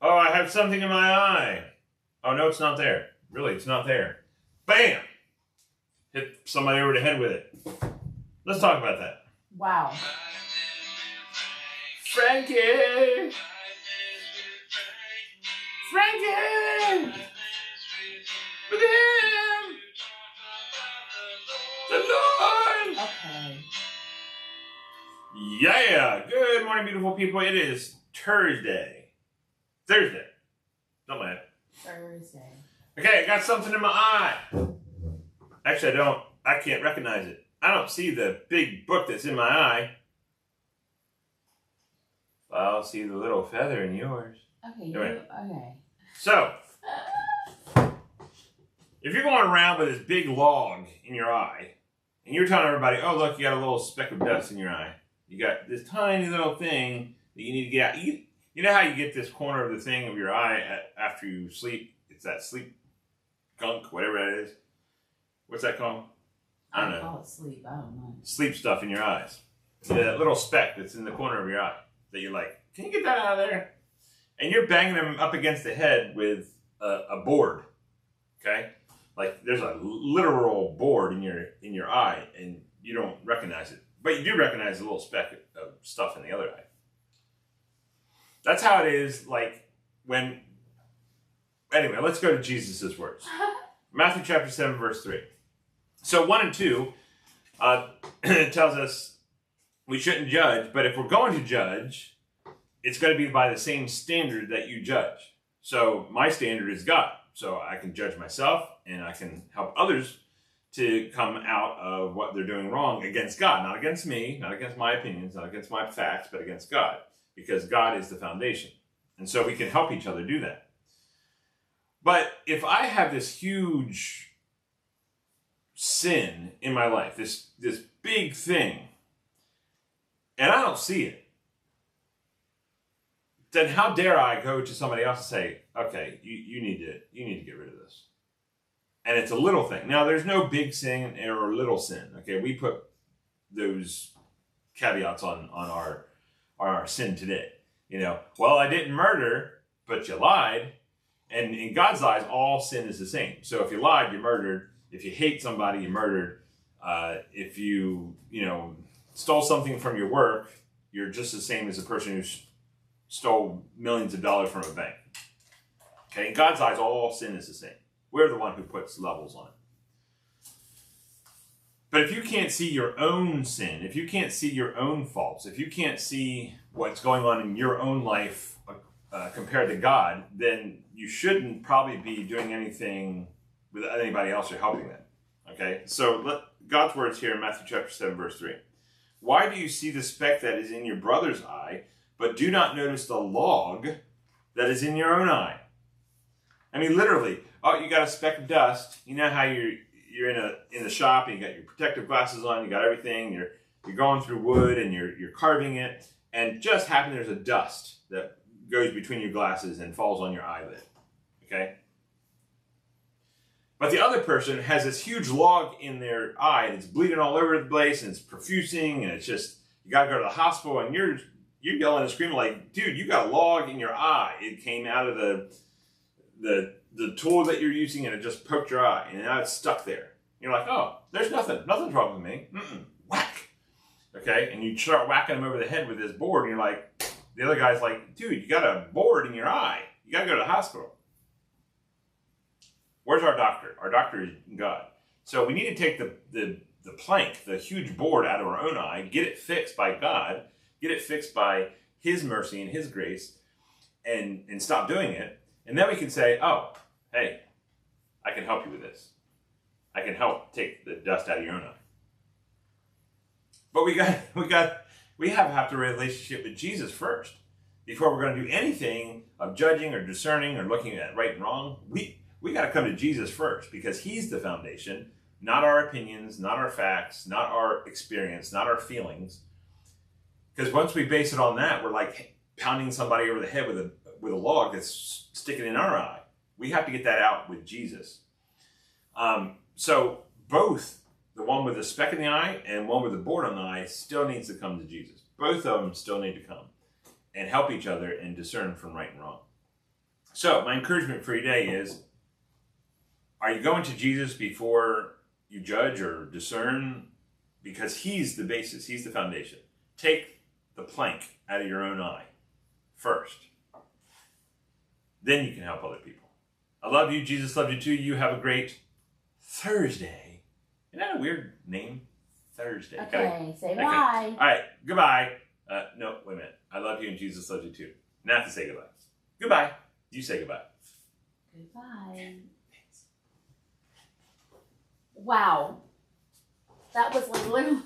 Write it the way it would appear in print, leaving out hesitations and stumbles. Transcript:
Oh, I have something in my eye. Oh, no, it's not there. Really, it's not there. Bam! Hit somebody over the head with it. Let's talk about that. Wow. Frankie! Frankie! With him! The Lord! Okay. Yeah! Good morning, beautiful people. It is Thursday. Don't mind. Thursday. Okay, I got something in my eye. Actually, I can't recognize it. I don't see the big book that's in my eye. I'll see the little feather in yours. Okay. Okay. So, if you're going around with this big log in your eye, and you're telling everybody, oh, look, you got a little speck of dust in your eye. You got this tiny little thing that you need to get out. You know how you get this corner of the thing of your eye after you sleep? It's that sleep gunk, whatever that is. What's that called? I don't know. Call it sleep. I don't know. Sleep stuff in your eyes. That little speck that's in the corner of your eye that you're like, can you get that out of there? And you're banging them up against the head with a board. Okay? Like there's a literal board in your eye and you don't recognize it. But you do recognize the little speck of stuff in the other eye. That's how it is like when... Anyway, let's go to Jesus' words. Matthew chapter 7, verse 3. So 1 and 2 tells us we shouldn't judge, but if we're going to judge, it's going to be by the same standard that you judge. So my standard is God. So I can judge myself and I can help others to come out of what they're doing wrong against God. Not against me, not against my opinions, not against my facts, but against God. Because God is the foundation. And so we can help each other do that. But if I have this huge sin in my life, this big thing, and I don't see it, then how dare I go to somebody else and say, okay, you need to get rid of this. And it's a little thing. Now, there's no big sin or little sin. Okay, we put those caveats on our sin today. You know, well, I didn't murder, but you lied. And in God's eyes, all sin is the same. So if you lied, you murdered. If you hate somebody, you murdered. If you stole something from your work, you're just the same as a person who stole millions of dollars from a bank. Okay, in God's eyes, all sin is the same. We're the one who puts levels on it. But if you can't see your own sin, if you can't see your own faults, if you can't see what's going on in your own life compared to God, then you shouldn't probably be doing anything with anybody else or helping them. Okay? So God's words here in Matthew chapter 7, verse 3. Why do you see the speck that is in your brother's eye, but do not notice the log that is in your own eye? I mean, literally, oh, you got a speck of dust. You know how you're in the shop and you got your protective glasses on, you got everything, you're going through wood and you're carving it, and just happen there's a dust that goes between your glasses and falls on your eyelid. Okay? But the other person has this huge log in their eye and it's bleeding all over the place and it's profusing and it's just, you gotta go to the hospital and you're yelling and screaming like, dude, you got a log in your eye. It came out of the tool that you're using and it just poked your eye and now it's stuck there. You're like, oh, there's nothing's wrong with me. Whack. Okay, and you start whacking him over the head with this board and you're like, the other guy's like, dude, you got a board in your eye. You gotta go to the hospital. Where's our doctor? Our doctor is God. So we need to take the plank, the huge board out of our own eye, get it fixed by God, get it fixed by His mercy and His grace, and stop doing it. And then we can say, oh, hey, I can help you with this. I can help take the dust out of your own eye. But we have to have a relationship with Jesus first. Before we're going to do anything of judging or discerning or looking at right and wrong, we got to come to Jesus first because He's the foundation, not our opinions, not our facts, not our experience, not our feelings. Because once we base it on that, we're like pounding somebody over the head with a log that's sticking in our eye. We have to get that out with Jesus. So both, the one with the speck in the eye and one with the board on the eye, still needs to come to Jesus. Both of them still need to come and help each other and discern from right and wrong. So my encouragement for you today is, are you going to Jesus before you judge or discern? Because he's the basis, he's the foundation. Take the plank out of your own eye first. Then you can help other people. I love you. Jesus loved you too. You have a great Thursday. Isn't that a weird name? Thursday. Okay, say Okay. bye. All right, goodbye. No, wait a minute. I love you and Jesus loves you too. Now I have to say goodbye. Goodbye. You say goodbye. Goodbye. Wow. That was like literally